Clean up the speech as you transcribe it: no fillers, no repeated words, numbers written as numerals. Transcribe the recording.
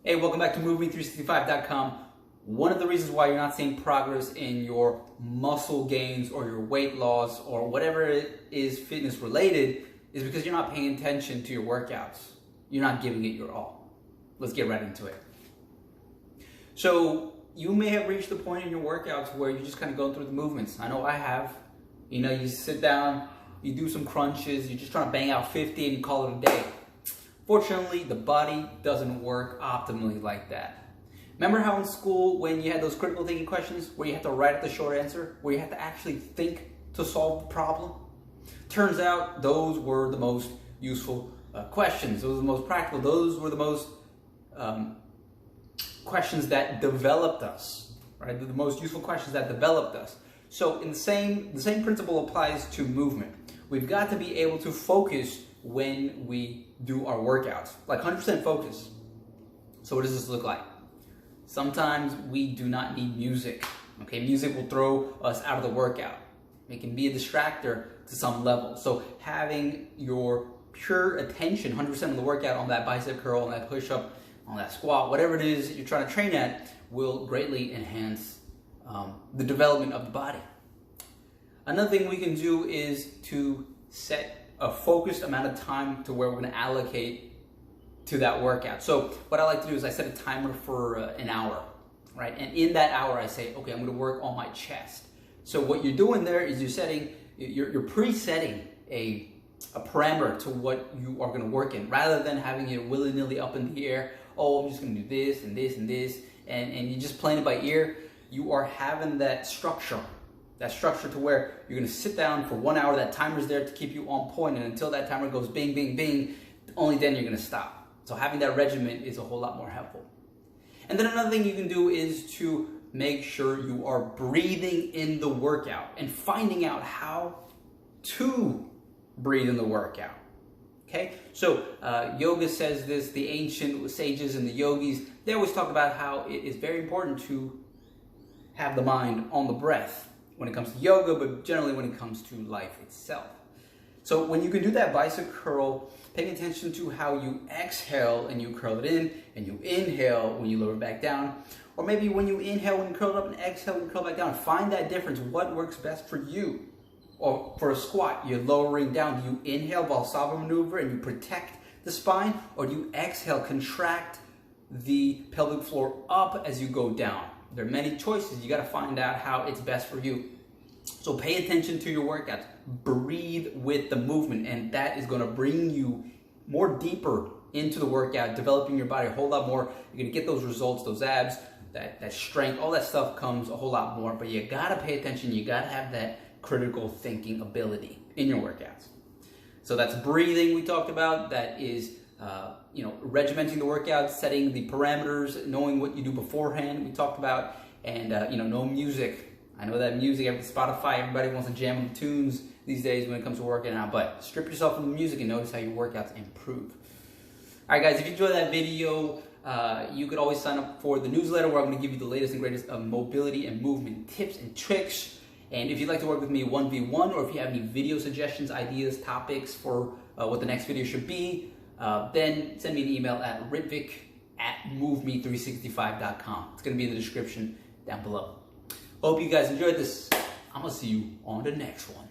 Hey, welcome back to MoveMe365.com. One of the reasons why you're not seeing progress in your muscle gains or your weight loss or whatever it is fitness related is because you're not paying attention to your workouts. You're not giving it your all. Let's get right into it. So you may have reached the point in your workouts where you're just kind of going through the movements. I know I have. You know, you sit down, you do some crunches, you're just trying to bang out 50 and you call it a day. Fortunately, the body doesn't work optimally like that. Remember how in school when you had those critical thinking questions where you had to write out the short answer, where you had to actually think to solve the problem? Turns out those were the most useful questions. Those were the most practical. Those were the most questions that developed us, right? The most useful questions that developed us. So in the same principle applies to movement. We've got to be able to focus when we do our workouts, like 100% focus. So what does this look like? Sometimes we do not need music. Okay, music will throw us out of the workout. It can be a distractor to some level. So having your pure attention, 100% of the workout on that bicep curl, on that push-up, on that squat, whatever it is you're trying to train at, will greatly enhance the development of the body. Another thing we can do is to set a focused amount of time to where we're going to allocate to that workout. So what I like to do is I set a timer for an hour, right? And in that hour I say, okay, I'm going to work on my chest. So what you're doing there is you're presetting a parameter to what you are going to work in, rather than having it willy-nilly up in the air. Oh, I'm just going to do this and this and this, and you're just playing it by ear. You are having that structure to where you're going to sit down for 1 hour. That timer's there to keep you on point, and until that timer goes bing, bing, bing, only then you're going to stop. So having that regimen is a whole lot more helpful. And then another thing you can do is to make sure you are breathing in the workout and finding out how to breathe in the workout. Okay, so yoga says this, the ancient sages and the yogis, they always talk about how it is very important to have the mind on the breath when it comes to yoga, but generally when it comes to life itself. So when you can do that bicep curl, paying attention to how you exhale and you curl it in, and you inhale when you lower it back down, or maybe when you inhale when you curl it up and exhale when you curl it back down. Find that difference, what works best for you. Or for a squat, you're lowering down. Do you inhale Valsalva maneuver and you protect the spine, or do you exhale, contract the pelvic floor up as you go down? There are many choices. You got to find out how it's best for you. So pay attention to your workouts. Breathe with the movement, and that is going to bring you more deeper into the workout, developing your body a whole lot more. You're going to get those results, those abs, that strength, all that stuff comes a whole lot more. But you got to pay attention. You got to have that critical thinking ability in your workouts. So that's breathing we talked about. That is regimenting the workout, setting the parameters, knowing what you do beforehand, we talked about, and no music. I know that music, Spotify, everybody wants to jam on the tunes these days when it comes to working out, but strip yourself from the music and notice how your workouts improve. All right, guys, if you enjoyed that video, you could always sign up for the newsletter where I'm going to give you the latest and greatest of mobility and movement tips and tricks. And if you'd like to work with me 1v1, or if you have any video suggestions, ideas, topics for what the next video should be, then send me an email at ritvik@moveme365.com. It's going to be in the description down below. Hope you guys enjoyed this. I'm going to see you on the next one.